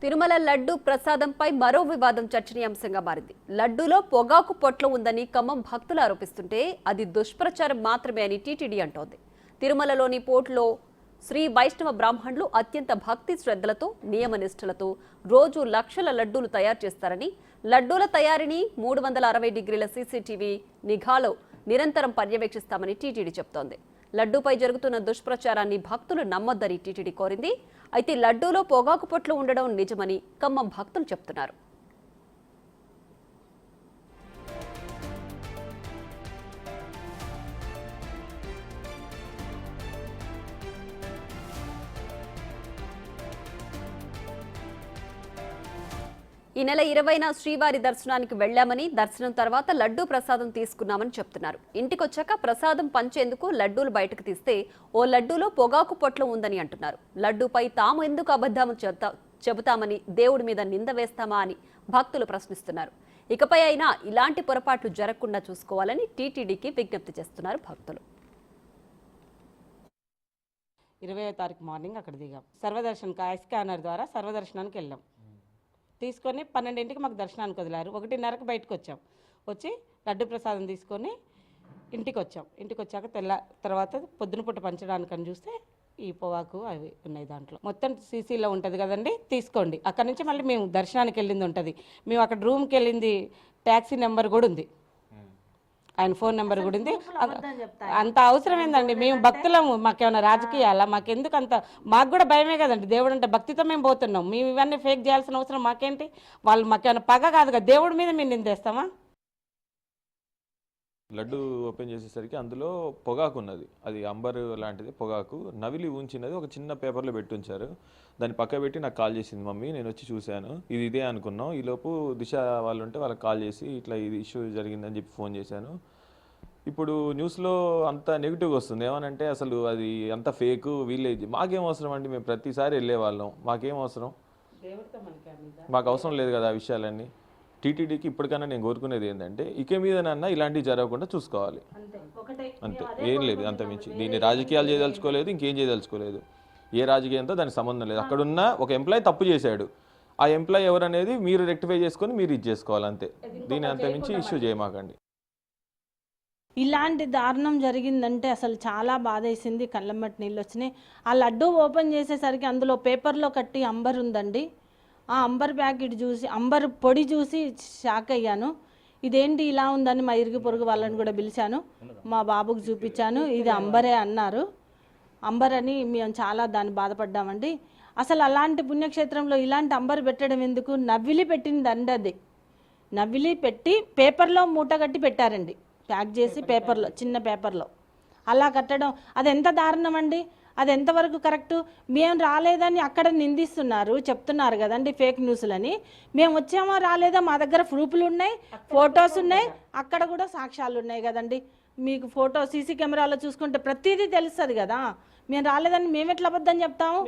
తిరుమల లడ్డు ప్రసాదంపై మరో వివాదం చర్చనీయాంశంగా మారింది. లడ్డూలో పొగాకు పొట్ల ఉందని ఖమ్మం భక్తులు ఆరోపిస్తుంటే అది దుష్ప్రచారం మాత్రమే అని టీటీడీ అంటోంది. తిరుమలలోని పోర్టులో శ్రీ వైష్ణవ బ్రాహ్మణులు అత్యంత భక్తి శ్రద్ధలతో నియమనిష్టలతో రోజు లక్షల లడ్డూలు తయారు చేస్తారని, లడ్డూల తయారీని 360 డిగ్రీల సీసీటీవీ నిఘాలో నిరంతరం పర్యవేక్షిస్తామని టీటీడీ చెబుతోంది. లడ్డూపై జరుగుతున్న దుష్ప్రచారాన్ని భక్తులు నమ్మొద్దని టీటీడీ కోరింది. అయితే లడ్డూలో పొగాకు పొట్లు ఉండడం నిజమని ఖమ్మం భక్తులు చెప్తున్నారు. ఈ నెల 20న శ్రీవారి దర్శనానికి వెళ్లామని, దర్శనం తర్వాత లడ్డూ ప్రసాదం తీసుకున్నామని చెప్తున్నారు. ఇంటికొచ్చాక ప్రసాదం పంచేందుకు లడ్డూలు బయటకు తీస్తే ఓ లడ్డూలో పొగాకు పొట్లం ఉందని అంటున్నారు. లడ్డూపై తాము ఎందుకు అబద్ధం చెబుతామని, దేవుడి మీద నింద వేస్తామా అని భక్తులు ప్రశ్నిస్తున్నారు. ఇకపై అయినా ఇలాంటి పొరపాట్లు జరగకుండా చూసుకోవాలని టీటీడీకి విజ్ఞప్తి చేస్తున్నారు భక్తులు. 20వ తారీఖు మార్నింగ్ అక్కడ దిగాం. సర్వదర్శన్కి స్కానర్ ద్వారా సర్వదర్శనానికి వెళ్ళాం. తీసుకొని 12ంటికి మాకు దర్శనానికి వదిలారు. 1:30కి బయటకు వచ్చాం. వచ్చి లడ్డు ప్రసాదం తీసుకొని ఇంటికి వచ్చాం. ఇంటికి వచ్చాక తర్వాత పొద్దున పూట పంచడానికని చూస్తే ఈ పొగాకు అవి ఉన్నాయి. దాంట్లో మొత్తం సీసీలో ఉంటుంది కదండి, తీసుకోండి. అక్కడ నుంచి మళ్ళీ మేము దర్శనానికి వెళ్ళింది ఉంటుంది. మేము అక్కడ రూమ్కి వెళ్ళింది ట్యాక్సీ నెంబర్ కూడా ఉంది, ఆయన ఫోన్ నెంబర్ కూడా ఉంది. అంత అవసరం ఏందండి? మేము భక్తులము, మాకేమైనా రాజకీయాలా? మాకెందుకు అంత? మాకు కూడా భయమే కదండి. దేవుడు అంటే భక్తితో మేము పోతున్నాం. మేము ఇవన్నీ ఫేక్ చేయాల్సిన అవసరం మాకేంటి? వాళ్ళు మాకేమైనా పగ కాదు కదా, దేవుడి మీద మేము నిందేస్తామా? లడ్డు ఓపెన్ చేసేసరికి అందులో పొగాకు ఉన్నది. అది అంబర్ లాంటిది పొగాకు, నవిలి ఉంచినది ఒక చిన్న పేపర్లో పెట్టి ఉంచారు. దాన్ని పక్క పెట్టి నాకు కాల్ చేసింది మమ్మీ. నేను వచ్చి చూశాను, ఇది ఇదే అనుకున్నాం. ఈలోపు దిశ వాళ్ళు ఉంటే వాళ్ళకి కాల్ చేసి ఇట్లా ఇది ఇష్యూ జరిగిందని చెప్పి ఫోన్ చేశాను. ఇప్పుడు న్యూస్లో అంత నెగిటివ్గా వస్తుంది. ఏమనంటే అసలు అది అంత ఫేక్, విలేజ్. మాకేం అవసరం అండి? మేము ప్రతిసారి వెళ్ళే వాళ్ళం, మాకేం అవసరం? మాకు అవసరం లేదు కదా ఆ విషయాలన్నీ. టీటీడీకి ఇప్పటికైనా నేను కోరుకునేది ఏంటంటే ఇక మీదనన్నా ఇలాంటివి జరగకుండా చూసుకోవాలి, అంతే. ఏం లేదు అంతమించి. దీన్ని రాజకీయాలు చేయదలుచుకోలేదు, ఇంకేం చేయదలుచుకోలేదు. ఏ రాజకీయంతో దానికి సంబంధం లేదు. అక్కడున్న ఒక ఎంప్లాయీ తప్పు చేశాడు, ఆ ఎంప్లాయీ ఎవరనేది మీరు రెక్టిఫై చేసుకొని మీరు ఇది చేసుకోవాలి, అంతే. దీన్ని అంతమించి ఇష్యూ చేయమాకండి. ఇలాంటి దారుణం జరిగిందంటే అసలు చాలా బాధేసింది. కళ్ళమ్మటి నీళ్ళు వచ్చినాయి. ఆ లడ్డు ఓపెన్ చేసేసరికి అందులో పేపర్లో కట్టి అంబర్ ఉందండి. ఆ అంబర్ ప్యాకెట్ చూసి, అంబర్ పొడి చూసి షాక్ అయ్యాను. ఇదేంటి ఇలా ఉందని మా ఇరుగు పొరుగు వాళ్ళని కూడా పిలిచాను, మా బాబుకు చూపించాను. ఇది అంబరే అన్నారు. అంబర్ అని మేము చాలా దాన్ని బాధపడ్డామండి. అసలు అలాంటి పుణ్యక్షేత్రంలో ఇలాంటి అంబర్ పెట్టడం ఎందుకు? నవ్విలి పెట్టిందండి అది. నవ్విలి పెట్టి పేపర్లో మూట కట్టి పెట్టారండి, ప్యాక్ చేసి పేపర్లో, చిన్న పేపర్లో అలా కట్టడం అది ఎంత దారుణం అండి? అది ఎంతవరకు కరెక్టు? మేము రాలేదని అక్కడ నిందిస్తున్నారు, చెప్తున్నారు కదండి ఫేక్ న్యూస్లని. మేము వచ్చామో రాలేదో మా దగ్గర ప్రూఫ్లు ఉన్నాయి, ఫొటోస్ ఉన్నాయి, అక్కడ కూడా సాక్ష్యాలు ఉన్నాయి కదండి. మీకు ఫోటో సీసీ కెమెరాలో చూసుకుంటే ప్రతిదీ తెలుస్తుంది కదా. మేము రాలేదని మేము ఎట్లా అబద్ధం చెప్తాము?